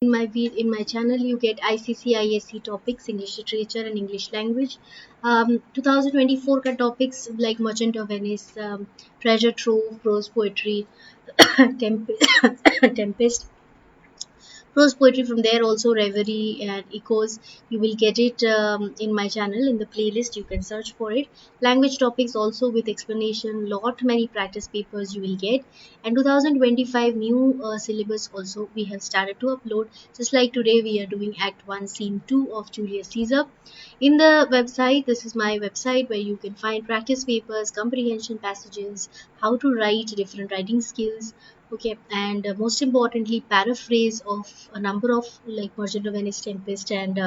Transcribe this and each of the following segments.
In my channel you get ICC ISC topics, English literature and English language. 2024 ka topics like Merchant of Venice, Treasure Trove, prose poetry, Tempest, prose poetry. From there also Reverie and Echoes. You will get it in my channel in the playlist. You can search for it. Language topics also with explanation, lot many practice papers you will get. And 2025 new syllabus also we have started to upload. Just like today we are doing Act 1 Scene 2 of Julius Caesar. In the website, this is my website where you can find practice papers, comprehension passages, how to write, different writing skills. Okay, and most importantly, paraphrase of a number of like Merchant of Venice, Tempest, and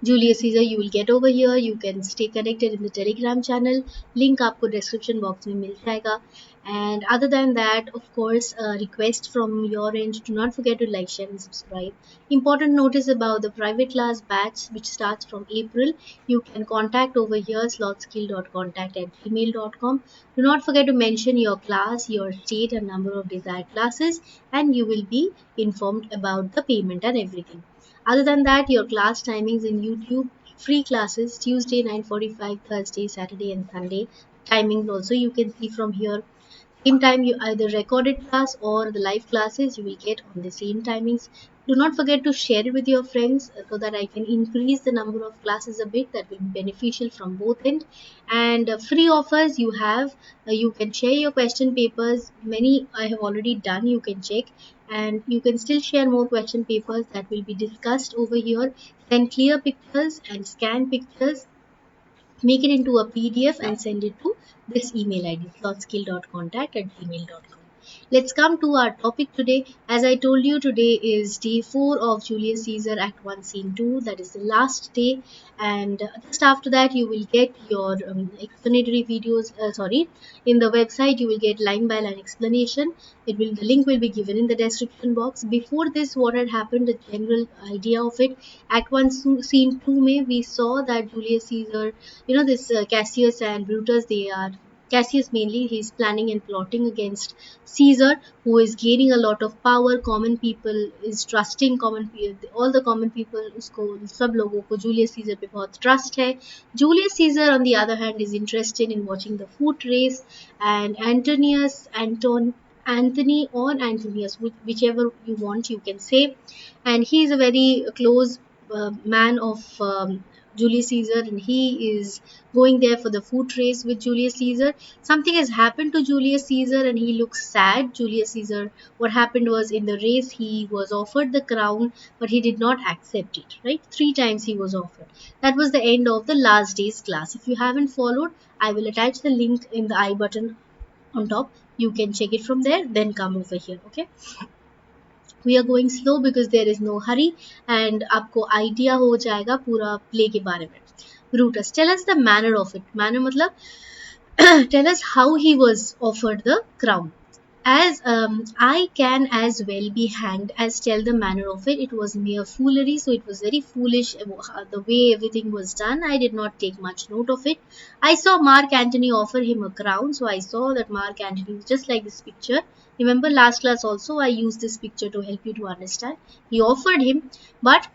Julius Caesar you will get over here. You can stay connected in the Telegram channel. Link आपको description box में मिल जाएगा. And other than that, of course, request from your end. Do not forget to like, share, and subscribe. Important notice about the private class batch which starts from April. You can contact over here slotskill.contact@gmail.com. Do not forget to mention your class, your state, and number of desired classes, and you will be informed about the payment and everything. Other than that, your class timings in YouTube, free classes Tuesday 9:45, Thursday, Saturday, and Sunday. Timings also you can see from here. Same time, you either recorded class or the live classes you will get on the same timings. Do not forget to share it with your friends so that I can increase the number of classes a bit. That will be beneficial from both end. And free offers you have, you can share your question papers. Many I have already done, you can check, and you can still share more question papers that will be discussed over here. Send clear pictures and scan pictures, make it into a PDF and send it to this email ID slotskill.contact@gmail.com. Let's come to our topic today. As I told you, today is day 4 of Julius Caesar Act 1 Scene 2. That is the last day, and just after that you will get your explanatory videos. In the website you will get line by line explanation. The link will be given in the description box. Before this, what had happened, the general idea of it. Act 1 Scene 2 में we saw that Julius Caesar, this Cassius and Brutus, they are Cassius mainly, he's planning and plotting against Caesar, who is gaining a lot of power. Common people is trusting all the common people, उसको सब लोगों को Julius Caesar पे बहुत trust है. Julius Caesar on the other hand is interested in watching the foot race, and Anthony or Antonius, whichever you want you can say, and he is a very close man of Julius Caesar, and he is going there for the foot race with Julius Caesar. Something has happened to Julius Caesar and he looks sad. Julius Caesar, what happened was, in the race he was offered the crown but he did not accept it, right? 3 times he was offered. That was the end of the last day's class. If you haven't followed, I will attach the link in the I button on top. You can check it from there, then come over here. Okay, we are going slow because there is no hurry, and आपको idea हो जाएगा पूरा play के बारे में. Brutus, tell us the manner of it. Manner मतलब tell us how he was offered the crown. As I can as well be hanged as tell the manner of it. It was mere foolery, so it was very foolish the way everything was done. I did not take much note of it. I saw Mark Antony offer him a crown, so I saw that Mark Antony was just like this picture. Remember last class also I used this picture to help you to understand. He offered him, but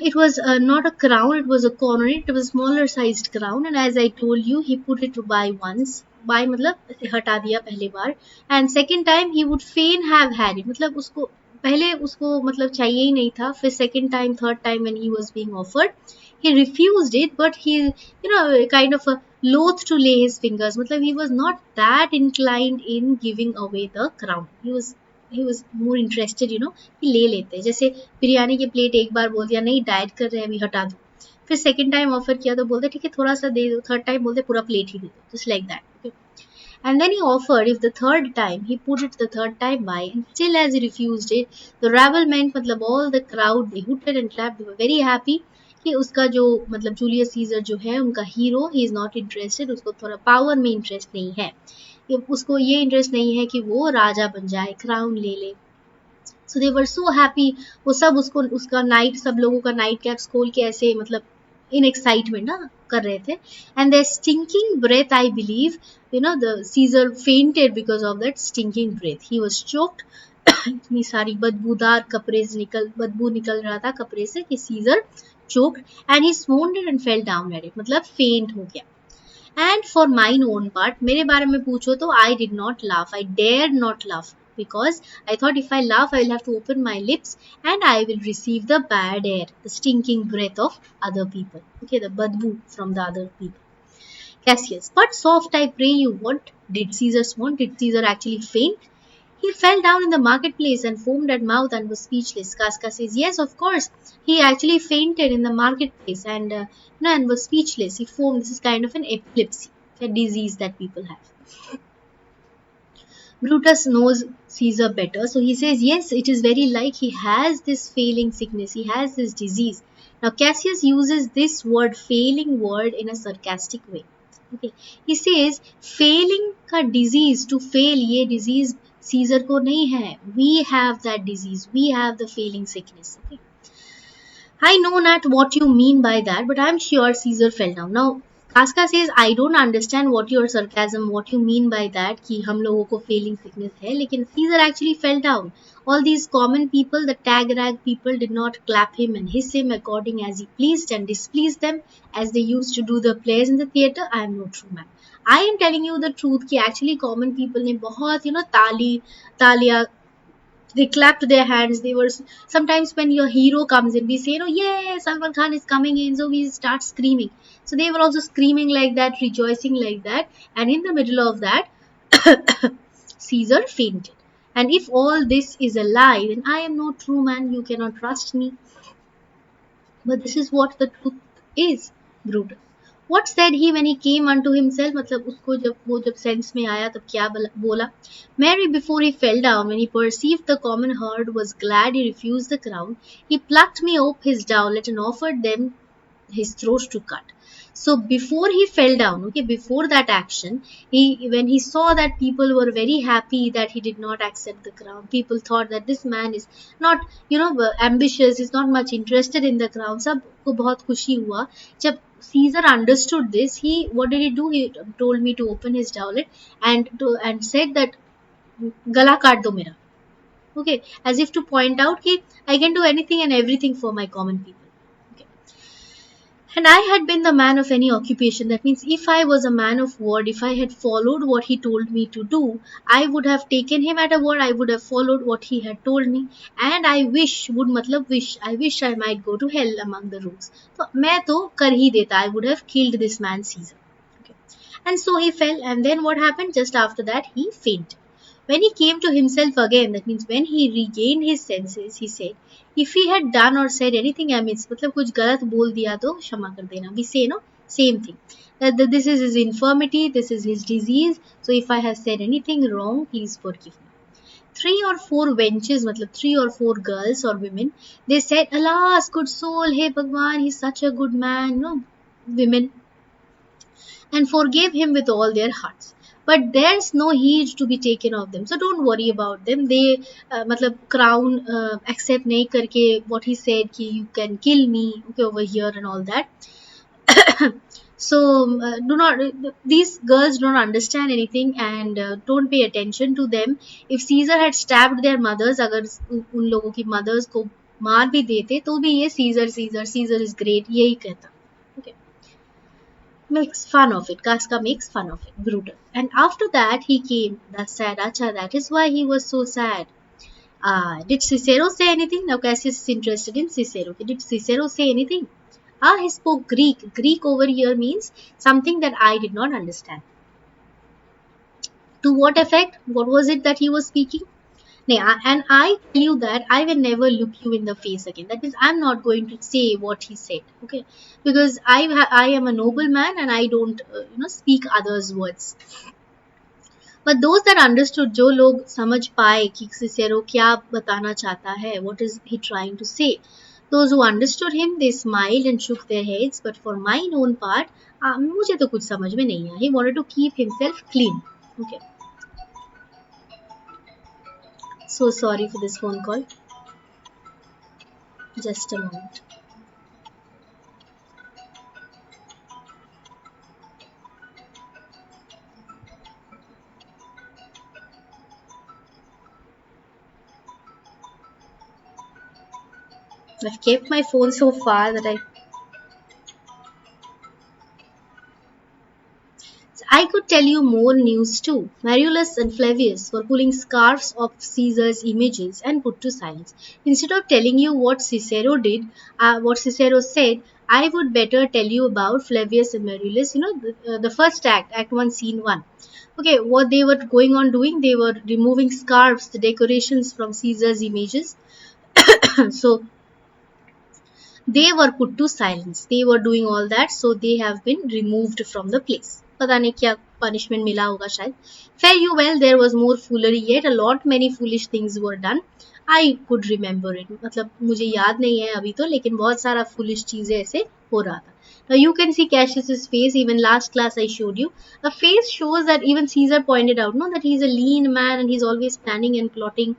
it was not a crown, it was a coronet. It was a smaller sized crown, and as I told you, he put it by once. By मतलब ऐसे हटा दिया पहले बार, and second time he would fain have had it. मतलब उसको पहले उसको मतलब चाहिए ही नहीं था. फिर second time, third time when he was being offered, he refused it, but he, kind of loath to lay his fingers. मतलब he was not that inclined in giving away the crown. He was more interested, कि ले लेते. जैसे बिरयानी की plate एक बार बोल दिया नहीं डाइट कर रहे हैं अभी हटा दो, फिर सेकंड टाइम ऑफर किया तो बोलते ठीक है थोड़ा सा दे दो, थर्ड टाइम बोलते पूरा प्लेट ही दे दो, just like that. Okay. And then he offered, if the third time, he put it the third time by, and still as he refused it, the ravelment, मतलब all the crowd, they hooted and clapped, they were very happy कि उसका जो मतलब Julius Caesar जो है उनका hero, he is not interested, उसको थोड़ा पावर में इंटरेस्ट नहीं है, उसको ये इंटरेस्ट नहीं है कि वो राजा बन जाए, क्राउन ले ले. सो दे वर सो हैप्पी. वो सब उसको उसका नाइट, सब लोगों का नाइट कैप्स खोल के ऐसे मतलब इन एक्साइटमेंट ना कर रहे थे. And their stinking breath, I believe, the Caesar fainted because of that stinking breath. He was choked इतनी सारी बदबूदार बदबू निकल रहा था कपड़े से कि scissor choked and he swooned and fell down at it, मतलब फेंट हो गया. And for mine own part, मेरे बारे में पूछो तो I did not laugh. I dared not laugh because I thought if I laugh, I will have to open my lips and I will receive the bad air, the stinking breath of other people. Okay, the badbu from the other people. Cassius, but soft, I pray you. What did Caesar want? Did Caesar actually faint? He fell down in the marketplace and foamed at mouth and was speechless. Casca says, yes, of course. He actually fainted in the marketplace and and was speechless. He foamed. This is kind of an epilepsy, a disease that people have. Brutus knows Caesar better, so he says, yes, it is very like he has this failing sickness, he has this disease. Now, Cassius uses this word, failing word, in a sarcastic way. Okay. He says, failing का disease, to fail, ये disease Caesar को नहीं है. We have that disease, we have the failing sickness. Okay. I know not what you mean by that, but I'm sure Caesar fell down. Now, Casca says, I don't understand what your sarcasm, what you mean by that, कि हम लोगों को failing sickness है, लेकिन Caesar actually fell down. All these common people, the tag rag people, did not clap him and hiss him according as he pleased and displeased them, as they used to do the plays in the theatre. I am no true man. I am telling you the truth कि actually common people ने बहुत तालियां, they clapped their hands. They were sometimes when your hero comes in, we say, yes, Salman Khan is coming in, so we start screaming. So they were also screaming like that, rejoicing like that, and in the middle of that, Caesar fainted. And if all this is a lie, then I am no true man. You cannot trust me. But this is what the truth is, Brutus. What said he when he came unto himself? मतलब उसको जब sense में आया तब क्या बोला? Mary, before he fell down, when he perceived the common herd was glad he refused the crown, he plucked me up his doublet and offered them his throat to cut. So before he fell down, okay, before that action, when he saw that people were very happy that he did not accept the crown, people thought that this man is not, ambitious, is not much interested in the crown. सबको बहुत खुशी हुआ. जब Caesar understood this, what did he do? He told me to open his doublet and said that गला काट दो मेरा. Okay, as if to point out that I can do anything and everything for my common people. And I had been the man of any occupation. That means if I was a man of word, if I had followed what he told me to do, I would have taken him at a word, I would have followed what he had told me. And I wish, I wish I might go to hell among the rooks. So, मैं तो कर ही देता. I would have killed this man Caesar. Okay. And so he fell, and then what happened? Just after that, he fainted. When he came to himself again, that means when he regained his senses, he said, if he had done or said anything amiss, मतलब कुछ गलत बोल दिया तो क्षमा कर देना. We say, same thing. That this is his infirmity, this is his disease. So if I have said anything wrong, please forgive me. 3 or 4 wenches, मतलब 3 or 4 girls or women, they said, alas, good soul, hey Bhagwan, he's such a good man, women, and forgave him with all their hearts. But there's no heed to be taken of them. So don't worry about them. They, matlab crown accept nahi karke what he said ki you can kill me, okay, over here and all that. So do not, these girls don't understand anything and don't pay attention to them. If Caesar had stabbed their mothers, अगर उन लोगों की mothers को मार भी देते तो भी ये Caesar is great यही कहता. Okay. Makes fun of it. Casca makes fun of it. Brutal. And after that, he came. That's sad. Acha, that is why he was so sad. Did Cicero say anything? Now Cassius is interested in Cicero. Did Cicero say anything? He spoke Greek. Greek over here means something that I did not understand. To what effect? What was it that he was speaking? And I tell you that I will never look you in the face again. That means I'm not going to say what he said, okay? Because I am a noble man and I don't, speak others' words. But those that understood, जो लोग समझ पाए कि Cicero क्या बताना चाहता है, what is he trying to say? Those who understood him, they smiled and shook their heads. But for mine own part, मुझे तो कुछ समझ में नहीं आया. He wanted to keep himself clean, okay? So sorry for this phone call. Just a moment. I've kept my phone so far that I could tell you more news too. Mariolus and Flavius were pulling scarves of Caesar's images and put to silence. Instead of telling you what Cicero said, I would better tell you about Flavius and Mariolus. The first act, Act 1, Scene 1. Okay, what they were going on doing, they were removing scarves, the decorations from Caesar's images. So they were put to silence. They were doing all that, so they have been removed from the place. पता नहीं क्या punishment मिला होगा शायद. Fare you well, there was more foolery yet. A lot many foolish things were done. I could remember it. मतलब मुझे याद नहीं है अभी तो, लेकिन बहुत सारा foolish चीजें ऐसे हो रहा था. Now you can see Cassius's face. Even last class I showed you. The face shows that even Caesar pointed out, no, that he's a lean man and he's always planning and plotting.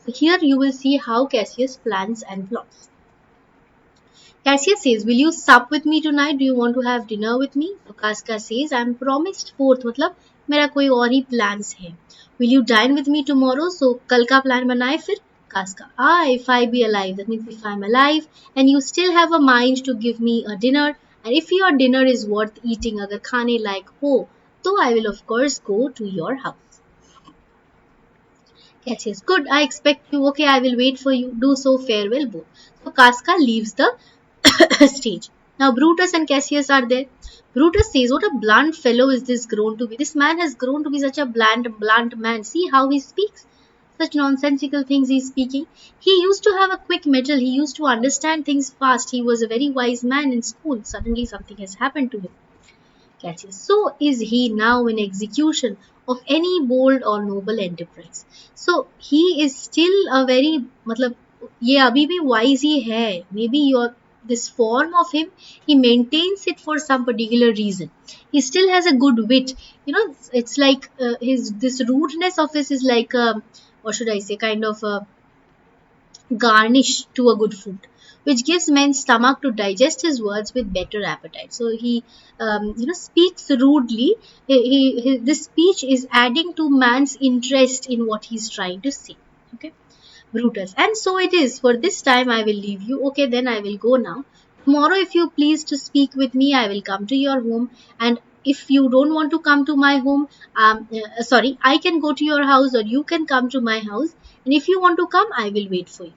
So here you will see how Cassius plans and plots. Cassius says, will you sup with me tonight? Do you want to have dinner with me? So Casca says, I'm promised fourth. मतलब मेरा कोई और ही plans है. Will you dine with me tomorrow? So कल का plan बनाए फिर. Casca, if I be alive, that means if I'm alive and you still have a mind to give me a dinner, and if your dinner is worth eating, अगर खाने लायक हो, तो I will of course go to your house. Cassius, good, I expect you. Okay, I will wait for you. Do so, farewell both. So Casca leaves the stage. Now Brutus and Cassius are there. Brutus says, what a blunt fellow is this grown to be. This man has grown to be such a blunt man. See how he speaks. Such nonsensical things he's speaking. He used to have a quick mettle. He used to understand things fast. He was a very wise man in school. Suddenly something has happened to him. Cassius, so is he now in execution of any bold or noble enterprise. So he is still a very, मतलब ये अभी भी wise ही है. Maybe this form of him, he maintains it for some particular reason. He still has a good wit. It's like this rudeness of his is like what should I say, kind of a garnish to a good food, which gives men stomach to digest his words with better appetite. So he, speaks rudely. This speech is adding to man's interest in what he's trying to say. Okay. Brutus. And so it is. For this time I will leave you. Okay, then I will go now. Tomorrow, if you please to speak with me, I will come to your home. And if you don't want to come to my home, I can go to your house or you can come to my house. And if you want to come, I will wait for you.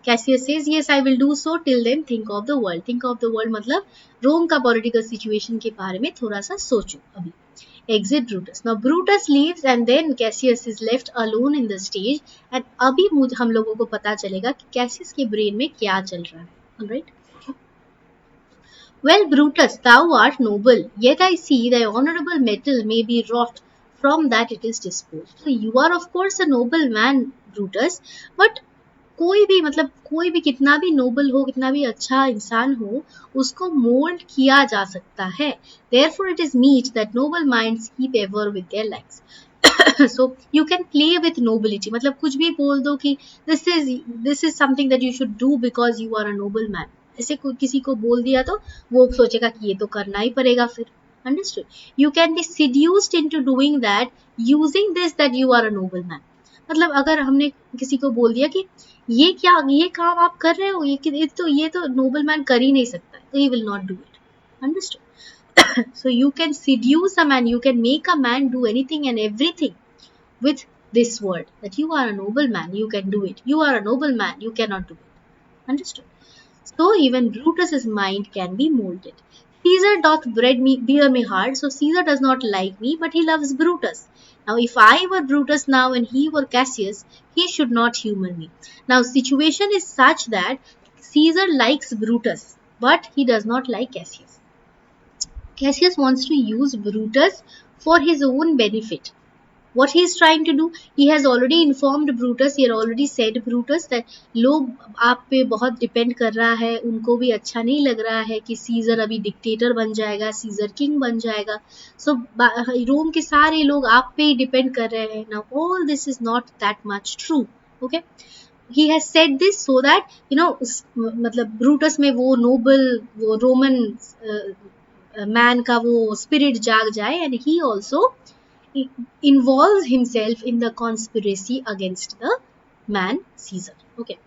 Cassius says, yes, I will do so. Till then, think of the world. Think of the world मतलब रोम का political situation के बारे में थोड़ा सा सोचो अभी. Exit Brutus. Now Brutus leaves and then Cassius is left alone in the stage. And अभी हम लोगों को पता चलेगा कि Cassius के brain में क्या चल रहा है. Alright. Well, Brutus, thou art noble, yet I see thy honourable metal may be wrought from that it is disposed. So you are of course a noble man, Brutus, but कोई भी कितना भी Nobel हो, कितना भी अच्छा इंसान हो, उसको मोल्ड किया जा सकता है. Therefore it is meet that noble minds keep ever with their likes. So you can play with nobility. मतलब कुछ भी बोल दो कि this is something that you should do because you are a noble man. ऐसे किसी को बोल दिया तो वो सोचेगा कि ये तो करना ही पड़ेगा फिर. Understood? You can be seduced into doing that using this that you are a noble man. मतलब अगर हमने किसी को बोल दिया कि ये काम आप कर रहे हो, ये तो नोबल मैन कर ही नहीं सकता, तो he will not do it. Understood? So you can seduce a man, you can make a man do anything and everything with this word that you are a noble man, you can do it. You are a noble man, you cannot do it. Understood? So even Brutus's mind can be molded. Caesar doth bear me hard, so Caesar does not like me, but he loves Brutus. Now if I were Brutus now and he were Cassius, he should not humor me. Now situation is such that Caesar likes Brutus, but he does not like Cassius. Cassius wants to use Brutus for his own benefit. What he is trying to do, he has already informed Brutus, he had already said Brutus that लोग आप पे बहुत depend कर रहा है, उनको भी अच्छा नहीं लग रहा है कि सीजर अभी डिक्टेटर बन जाएगा, सीजर किंग बन जाएगा. सो रोम के सारे लोग आप पे ही डिपेंड कर रहे हैं. Now all this is not that much true. Okay, he has said this so that मतलब ब्रूटस में वो नोबल, वो रोमन मैन का वो स्पिरिट जाग जाए, and he also involves himself in the conspiracy against the man Caesar. Okay,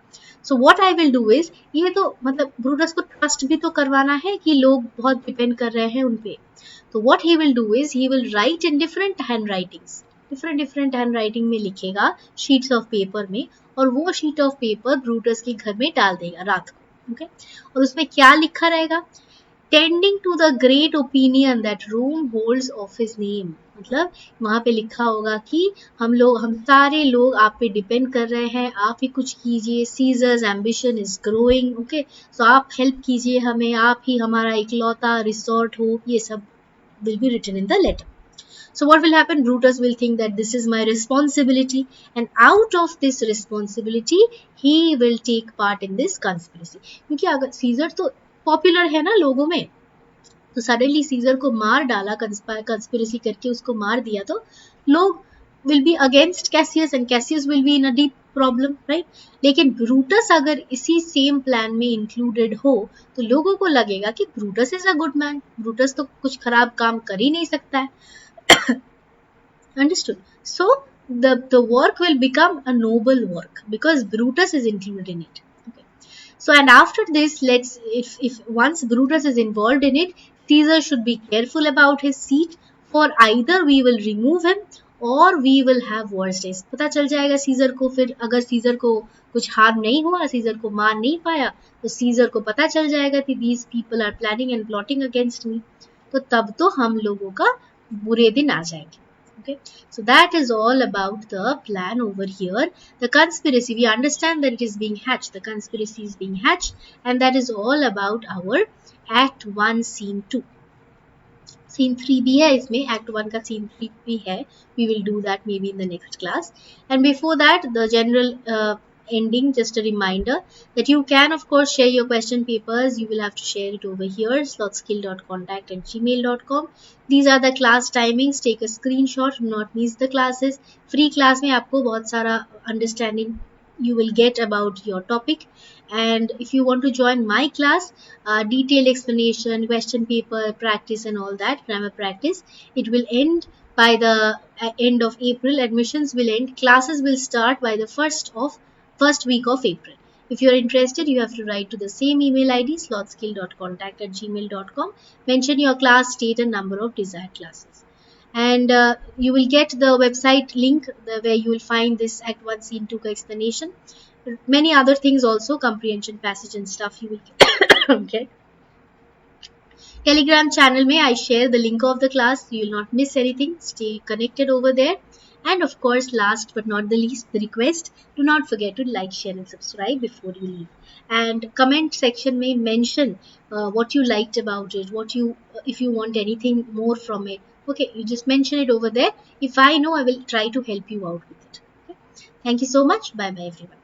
so what I will do is, ये तो मतलब ब्रूटस को ट्रस्ट भी तो करवाना है कि लोग बहुत डिपेंड कर रहे हैं उन पे. तो what he will do is, he will write in different hand writings, different different hand writing में लिखेगा शीट्स ऑफ पेपर में, और वो शीट ऑफ पेपर ब्रूटस के घर में डाल देगा रात को. ओके, और उसमें क्या लिखा रहेगा, tending to the great opinion that Rome holds of his name. मतलब वहां पे लिखा होगा कि हम सारे लोग आप पे डिपेंड कर रहे हैं, आप ही कुछ कीजिए, Caesar's ambition is growing. Okay, so आप हेल्प कीजिए हमें, आप ही हमारा इकलौता रिसोर्ट हो, ये सब will be written in the letter. So what will happen? Brutus will think that this is my responsibility, and out of this responsibility he will take part in this conspiracy. क्योंकि अगर scissor तो popular है ना लोगों में, तो suddenly scissor को मार डाला, कंस्पिरेसी करके उसको मार दिया, तो लोग will be against Cassius and Cassius will be in a deep problem, right. लेकिन ब्रूटस अगर इसी सेम प्लान में इंक्लूडेड हो तो लोगों को लगेगा कि Brutus is a good man, Brutus तो कुछ खराब काम कर ही नहीं सकता है. Understood? So the work will become a noble work because Brutus is included in it. Okay. So and after this, if once Brutus is involved in it, Caesar should be careful about his seat, for either we will remove him or we will have worse days. पता चल जाएगा scissor को, फिर अगर scissor को कुछ harm नहीं हुआ, सीजर को मार नहीं पाया, तो सीजर को पता चल जाएगा कि these people are planning and plotting against me. तो तब तो हम लोगों का बुरे दिन आ जाएंगे. Okay, so that is all about the plan over here. The conspiracy, we understand that it is being hatched, the conspiracy is being hatched, and that is all about our act 1 scene 2. Scene 3 भी है इसमें, act 1 का scene 3 भी है. We will do that maybe in the next class. And before that the general ending, just a reminder that you can of course share your question papers. You will have to share it over here, slotskill.contact@gmail.com. These are the class timings. Take a screenshot, do not miss the classes. Free class में आपको बहुत सारा understanding you will get about your topic. And if you want to join my class, detailed explanation, question paper practice and all that, grammar practice, it will end by the end of April. Admissions will end, classes will start by the first week of April. If you are interested, you have to write to the same email ID, slotskill.contact@gmail.com. Mention your class, state and number of desired classes. And you will get the website link where you will find this Act 1 Scene 2 का explanation. Many other things also, comprehension passage and stuff you will get. Telegram channel में I share the link of the class. You will not miss anything. Stay connected over there. And of course, last but not the least, the request, do not forget to like, share and subscribe before you leave. And comment section may mention what you liked about it, if you want anything more from it. Okay, you just mention it over there. If I know, I will try to help you out with it. Okay? Thank you so much. Bye bye everyone.